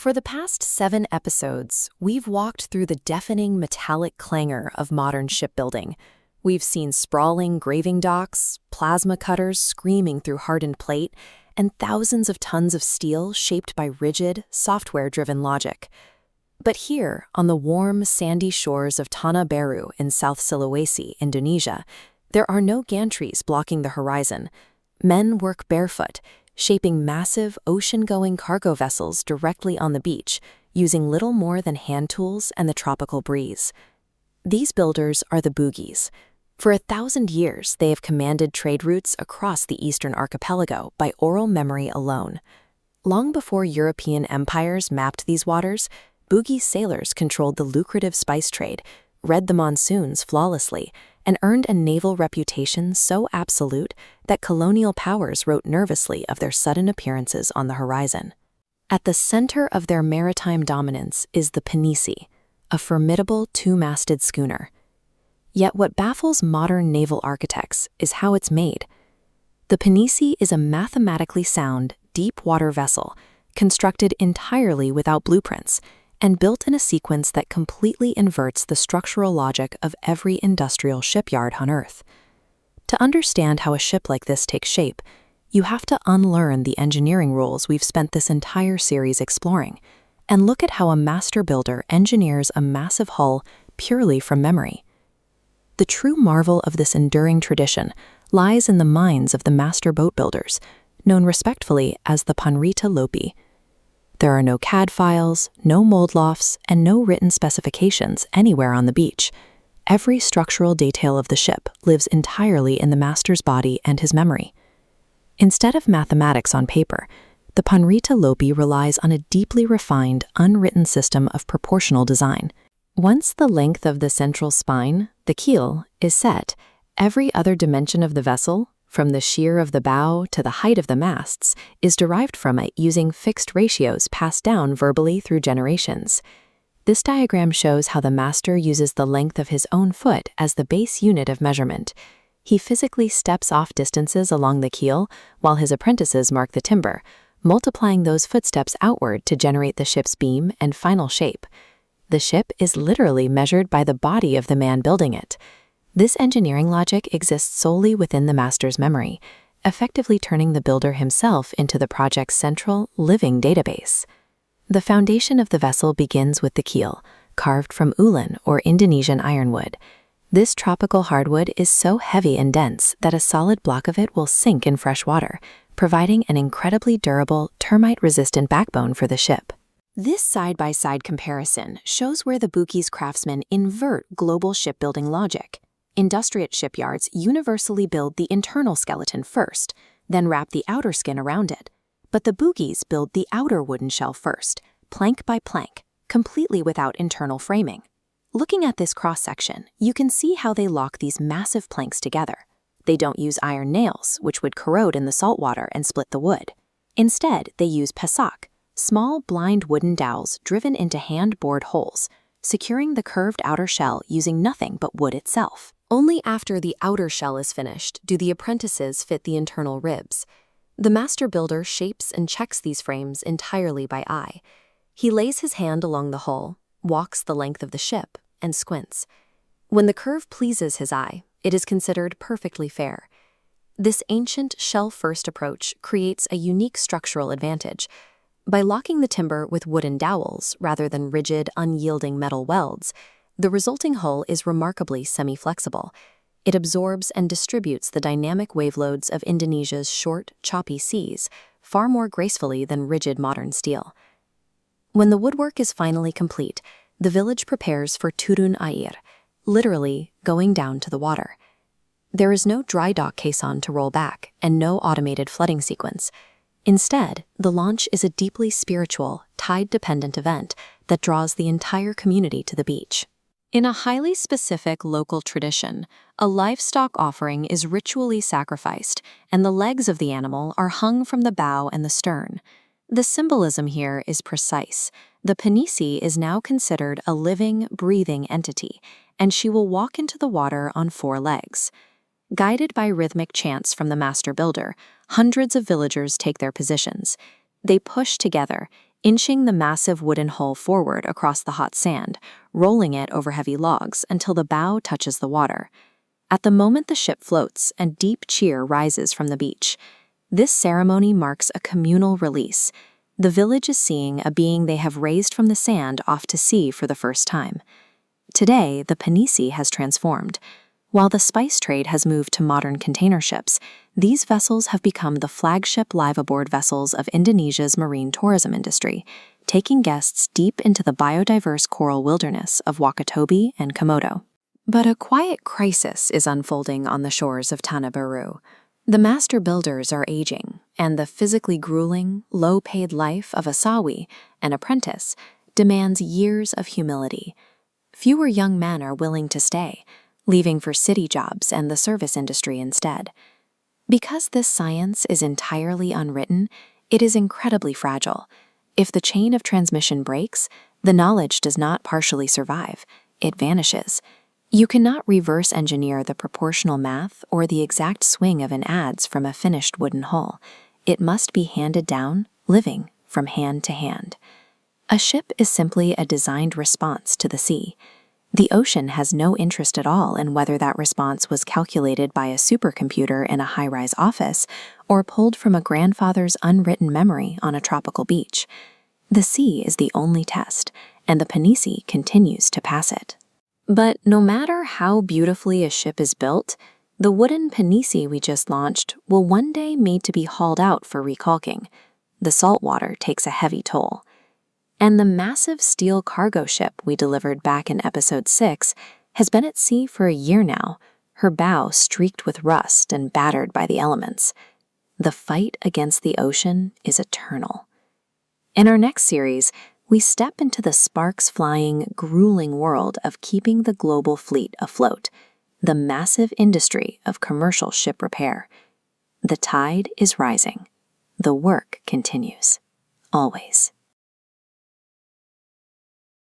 For the past 7 episodes, we've walked through the deafening metallic clangor of modern shipbuilding. We've seen sprawling graving docks, plasma cutters screaming through hardened plate, and thousands of tons of steel shaped by rigid, software-driven logic. But here, on the warm, sandy shores of Tana Beru in South Sulawesi, Indonesia, there are no gantries blocking the horizon. Men work barefoot, shaping massive, ocean-going cargo vessels directly on the beach, using little more than hand tools and the tropical breeze. These builders are the Bugis. For 1,000 years, they have commanded trade routes across the eastern archipelago by oral memory alone. Long before European empires mapped these waters, Bugis sailors controlled the lucrative spice trade, read the monsoons flawlessly, and earned a naval reputation so absolute that colonial powers wrote nervously of their sudden appearances on the horizon. At the center of their maritime dominance is the Pinisi, a formidable two-masted schooner. Yet what baffles modern naval architects is how it's made. The Pinisi is a mathematically sound, deep-water vessel, constructed entirely without blueprints, and built in a sequence that completely inverts the structural logic of every industrial shipyard on Earth. To understand how a ship like this takes shape, you have to unlearn the engineering rules we've spent this entire series exploring, and look at how a master builder engineers a massive hull purely from memory. The true marvel of this enduring tradition lies in the minds of the master boat builders, known respectfully as the Panrita Lopi. There are no CAD files, no mold lofts, and no written specifications anywhere on the beach. Every structural detail of the ship lives entirely in the master's body and his memory. Instead of mathematics on paper, the Panrita Lopi relies on a deeply refined, unwritten system of proportional design. Once the length of the central spine, the keel, is set, every other dimension of the vessel, from the shear of the bow to the height of the masts, is derived from it using fixed ratios passed down verbally through generations. This diagram shows how the master uses the length of his own foot as the base unit of measurement. He physically steps off distances along the keel while his apprentices mark the timber, multiplying those footsteps outward to generate the ship's beam and final shape. The ship is literally measured by the body of the man building it. This engineering logic exists solely within the master's memory, effectively turning the builder himself into the project's central, living database. The foundation of the vessel begins with the keel, carved from ulen or Indonesian ironwood. This tropical hardwood is so heavy and dense that a solid block of it will sink in fresh water, providing an incredibly durable, termite-resistant backbone for the ship. This side-by-side comparison shows where the Bugis craftsmen invert global shipbuilding logic. Industrial shipyards universally build the internal skeleton first, then wrap the outer skin around it. But the Bugis build the outer wooden shell first, plank by plank, completely without internal framing. Looking at this cross-section, you can see how they lock these massive planks together. They don't use iron nails, which would corrode in the salt water and split the wood. Instead, they use pesak, small blind wooden dowels driven into hand-bored holes, securing the curved outer shell using nothing but wood itself. Only after the outer shell is finished do the apprentices fit the internal ribs. The master builder shapes and checks these frames entirely by eye. He lays his hand along the hull, walks the length of the ship, and squints. When the curve pleases his eye, it is considered perfectly fair. This ancient shell-first approach creates a unique structural advantage. By locking the timber with wooden dowels rather than rigid, unyielding metal welds, the resulting hull is remarkably semi-flexible. It absorbs and distributes the dynamic wave loads of Indonesia's short, choppy seas far more gracefully than rigid modern steel. When the woodwork is finally complete, the village prepares for turun air, literally going down to the water. There is no dry dock caisson to roll back and no automated flooding sequence. Instead, the launch is a deeply spiritual, tide-dependent event that draws the entire community to the beach. In a highly specific local tradition, a livestock offering is ritually sacrificed, and the legs of the animal are hung from the bow and the stern. The symbolism here is precise. The Pinisi is now considered a living, breathing entity, and she will walk into the water on 4 legs. Guided by rhythmic chants from the master builder, hundreds of villagers take their positions. They push together, inching the massive wooden hull forward across the hot sand, rolling it over heavy logs until the bow touches the water. At the moment the ship floats, a deep cheer rises from the beach. This ceremony marks a communal release. The village is seeing a being they have raised from the sand off to sea for the first time. Today, the Pinisi has transformed. While the spice trade has moved to modern container ships, these vessels have become the flagship live-aboard vessels of Indonesia's marine tourism industry, taking guests deep into the biodiverse coral wilderness of Wakatobi and Komodo. But a quiet crisis is unfolding on the shores of Tana Beru. The master builders are aging, and the physically grueling, low-paid life of a sawi, an apprentice, demands years of humility. Fewer young men are willing to stay, leaving for city jobs and the service industry instead. Because this science is entirely unwritten, it is incredibly fragile. If the chain of transmission breaks, the knowledge does not partially survive, it vanishes. You cannot reverse engineer the proportional math or the exact swing of an adze from a finished wooden hull. It must be handed down, living, from hand to hand. A ship is simply a designed response to the sea. The ocean has no interest at all in whether that response was calculated by a supercomputer in a high-rise office or pulled from a grandfather's unwritten memory on a tropical beach. The sea is the only test, and the Pinisi continues to pass it. But no matter how beautifully a ship is built, the wooden Pinisi we just launched will one day need to be hauled out for recalking. The salt water takes a heavy toll. And the massive steel cargo ship we delivered back in episode 6 has been at sea for a year now, her bow streaked with rust and battered by the elements. The fight against the ocean is eternal. In our next series, we step into the sparks-flying, grueling world of keeping the global fleet afloat, the massive industry of commercial ship repair. The tide is rising. The work continues. Always.